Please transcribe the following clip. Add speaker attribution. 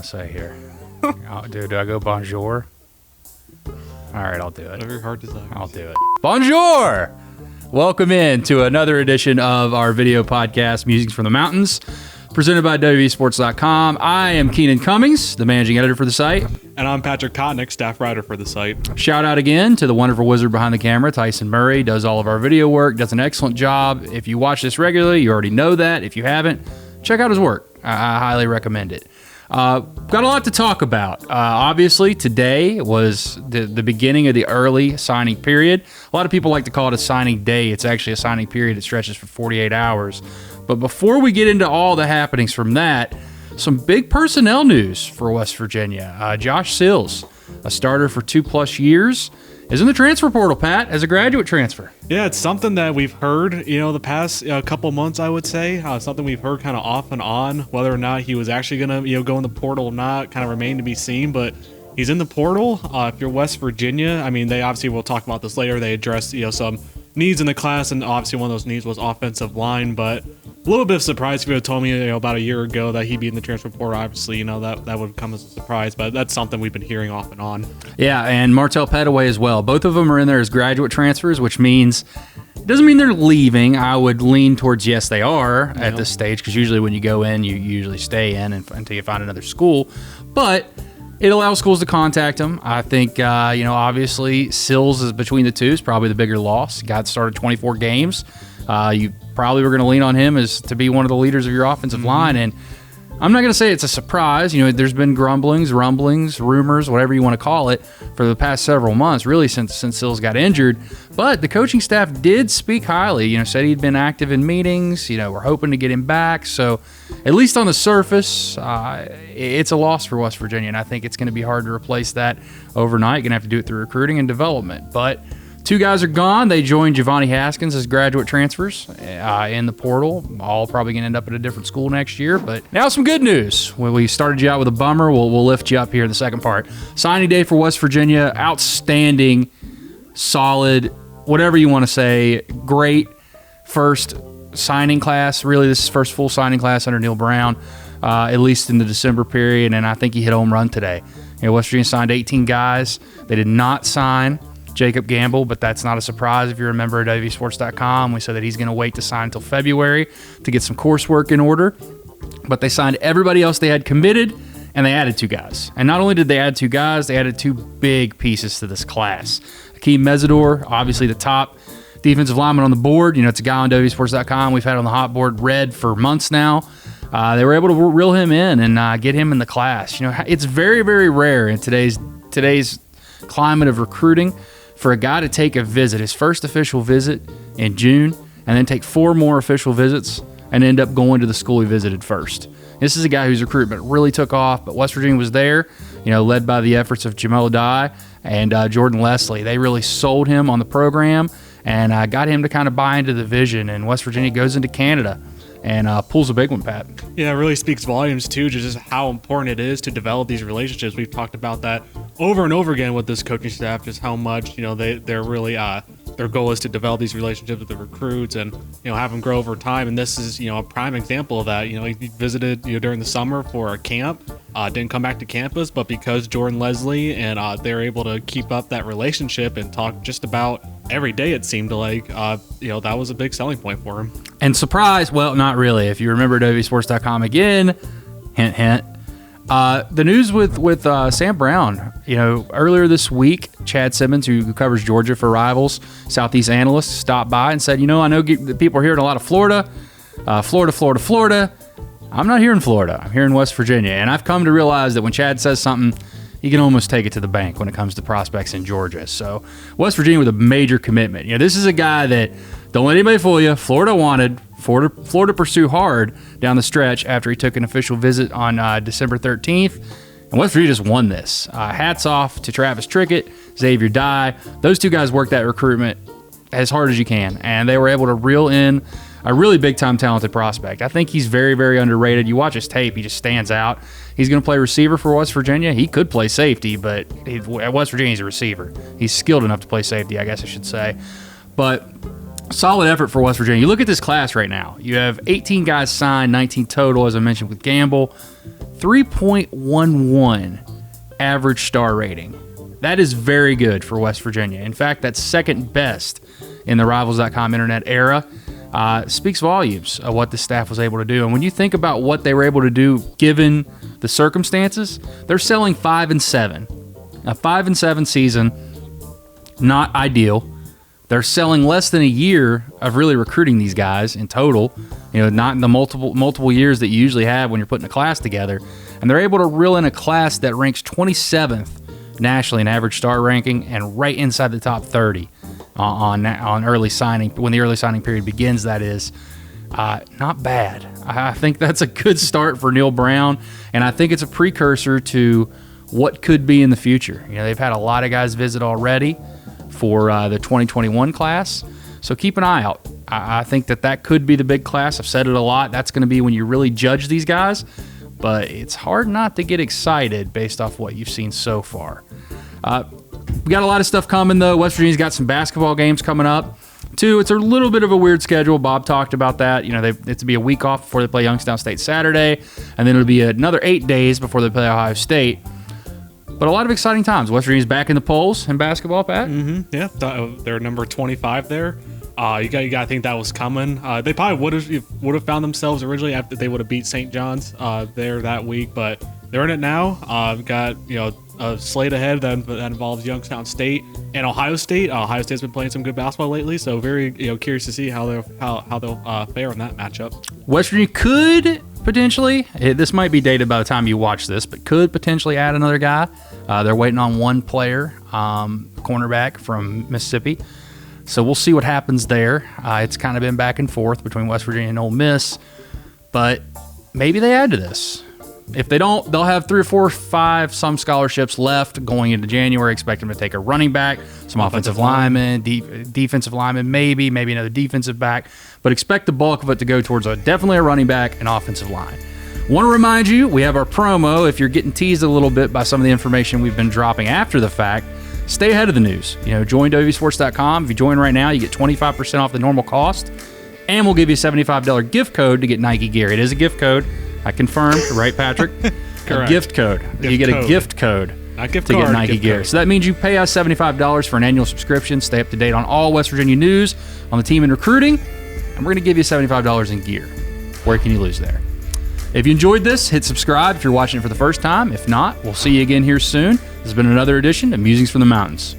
Speaker 1: to say here? Do I go bonjour? All right, I'll do it.
Speaker 2: Whatever your heart desires.
Speaker 1: I'll do it. Bonjour! Welcome in to another edition of our video podcast, Musings from the Mountains, presented by WVSports.com. I am Keenan Cummings, the managing editor for the site.
Speaker 2: And I'm Patrick Kotnik, staff writer for the site.
Speaker 1: Shout out again to the wonderful wizard behind the camera, Tyson Murray, does all of our video work, does an excellent job. If you watch this regularly, you already know that. If you haven't, check out his work. I highly recommend it. Got a lot to talk about. Obviously, today was the beginning of the early signing period. A lot of people like to call it a signing day. It's actually a signing period that stretches for 48 hours. But before we get into all the happenings from that, some big personnel news for West Virginia. Josh Sills, a starter for 2+ years, is in the transfer portal, Pat, as a graduate transfer.
Speaker 2: Yeah, it's something that we've heard, the past couple months, I would say. Something we've heard kind of off and on. Whether or not he was actually going to, go in the portal or not, kind of remained to be seen. But he's in the portal. If you're West Virginia, I mean, they obviously, we'll talk about this later. They addressed, some needs in the class, and obviously one of those needs was offensive line. But a little bit of surprise if you had told me, about a year ago that he'd be in the transfer portal. Obviously, that would come as a surprise, but that's something we've been hearing off and on.
Speaker 1: Yeah, and Martell Pettaway as well. Both of them are in there as graduate transfers, which means it doesn't mean they're leaving. I would lean towards yes, they are at this stage, because usually when you go in, you usually stay in until you find another school. But it allows schools to contact them. I think, obviously Sills is between the two is probably the bigger loss. Got started 24 games. You probably were going to lean on him as to be one of the leaders of your offensive line. And I'm not going to say it's a surprise. There's been grumblings, rumblings, rumors, whatever you want to call it, for the past several months, really since Sills got injured. But the coaching staff did speak highly, said he'd been active in meetings. We're hoping to get him back. So at least on the surface, it's a loss for West Virginia. And I think it's going to be hard to replace that overnight. You're going to have to do it through recruiting and development. But two guys are gone. They joined Giovanni Haskins as graduate transfers in the portal. All probably going to end up at a different school next year. But now some good news. When we started you out with a bummer, we'll lift you up here in the second part. Signing day for West Virginia. Outstanding, solid, whatever you want to say. Great first signing class. Really, this is first full signing class under Neil Brown, at least in the December period. And I think he hit home run today. West Virginia signed 18 guys. They did not sign Jacob Gamble, but that's not a surprise if you remember at WVSports.com. We said that he's going to wait to sign until February to get some coursework in order. But they signed everybody else they had committed, and they added 2 guys. And not only did they add 2 guys, they added 2 big pieces to this class. Akeem Mesidor, obviously the top defensive lineman on the board. It's a guy on WVSports.com we've had on the hot board red for months now. They were able to reel him in and get him in the class. It's very, very rare in today's climate of recruiting for a guy to take a visit, his first official visit in June, and then take 4 more official visits and end up going to the school he visited first. This is a guy whose recruitment really took off, but West Virginia was there, led by the efforts of Jamel Dye and Jordan Leslie. They really sold him on the program and got him to kind of buy into the vision, and West Virginia goes into Canada and pulls a big one, Pat.
Speaker 2: Yeah, it really speaks volumes, too, just how important it is to develop these relationships. We've talked about that over and over again with this coaching staff, just how much, they're really, their goal is to develop these relationships with the recruits and, have them grow over time. And this is, a prime example of that. He visited, during the summer for a camp, didn't come back to campus, but because Jordan Leslie and they're able to keep up that relationship and talk just about every day, it seemed like, that was a big selling point for him.
Speaker 1: And surprise, well, not really. If you remember WVSports.com again, hint, hint. The news with Sam Brown, earlier this week, Chad Simmons, who covers Georgia for Rivals, Southeast analyst, stopped by and said, I know the people are hearing a lot of Florida. I'm not here in Florida. I'm here in West Virginia. And I've come to realize that when Chad says something, you can almost take it to the bank when it comes to prospects in Georgia. So West Virginia with a major commitment. This is a guy that, don't let anybody fool you, Florida wanted, Florida pursue hard down the stretch after he took an official visit on December 13th. And West Virginia just won this. Hats off to Travis Trickett, Xavier Dye. Those 2 guys worked that recruitment as hard as you can, and they were able to reel in a really big-time talented prospect. I think he's very, very underrated. You watch his tape, he just stands out. He's going to play receiver for West Virginia. He could play safety, but at West Virginia, he's a receiver. He's skilled enough to play safety, I guess I should say. But solid effort for West Virginia. You look at this class right now. You have 18 guys signed, 19 total, as I mentioned with Gamble. 3.11 average star rating. That is very good for West Virginia. In fact, that's second best in the Rivals.com internet era. Speaks volumes of what the staff was able to do. And when you think about what they were able to do given the circumstances, they're selling 5-7. A 5-7 season, not ideal. They're selling less than a year of really recruiting these guys in total, not in the multiple years that you usually have when you're putting a class together. And they're able to reel in a class that ranks 27th nationally in average star ranking and right inside the top 30 on early signing, when the early signing period begins, that is. Not bad. I think that's a good start for Neil Brown, and I think it's a precursor to what could be in the future. They've had a lot of guys visit already for the 2021 class, so keep an eye out. I think that could be the big class. I've said it a lot. That's going to be when you really judge these guys, but it's hard not to get excited based off what you've seen so far. We got a lot of stuff coming, though. West Virginia's got some basketball games coming up, too. It's a little bit of a weird schedule. Bob talked about that. It's be a week off before they play Youngstown State Saturday, and then it'll be another 8 days before they play Ohio State. But a lot of exciting times. West Virginia's back in the polls in basketball, Pat.
Speaker 2: Mm-hmm. Yeah, they're number 25 there. You got to think that was coming. They probably would have found themselves originally after they would have beat St. John's there that week, but they're in it now. We've got a slate ahead that involves Youngstown State and Ohio State. Ohio State's been playing some good basketball lately, so very curious to see how they'll fare in that matchup.
Speaker 1: West Virginia could potentially, this might be dated by the time you watch this, but could potentially add another guy. They're waiting on one player, cornerback from Mississippi. So we'll see what happens there. It's kind of been back and forth between West Virginia and Ole Miss, but maybe they add to this. If they don't, they'll have 3 or 4 or 5 some scholarships left going into January. Expect them to take a running back, some offensive linemen, defensive linemen, maybe another defensive back, but expect the bulk of it to go towards definitely a running back and offensive line. Want to remind you, we have our promo. If you're getting teased a little bit by some of the information we've been dropping after the fact, stay ahead of the news. Join WVSports.com. If you join right now, you get 25% off the normal cost, and we'll give you a $75 gift code to get Nike gear. It is a gift code. I confirmed, right, Patrick?
Speaker 2: Correct.
Speaker 1: A gift code. You get a gift code
Speaker 2: Not gift
Speaker 1: to
Speaker 2: card,
Speaker 1: get Nike gear.
Speaker 2: code.
Speaker 1: So that means you pay us $75 for an annual subscription, stay up to date on all West Virginia news on the team and recruiting, and we're going to give you $75 in gear. Where can you lose there? If you enjoyed this, hit subscribe if you're watching it for the first time. If not, we'll see you again here soon. This has been another edition of Musings from the Mountains.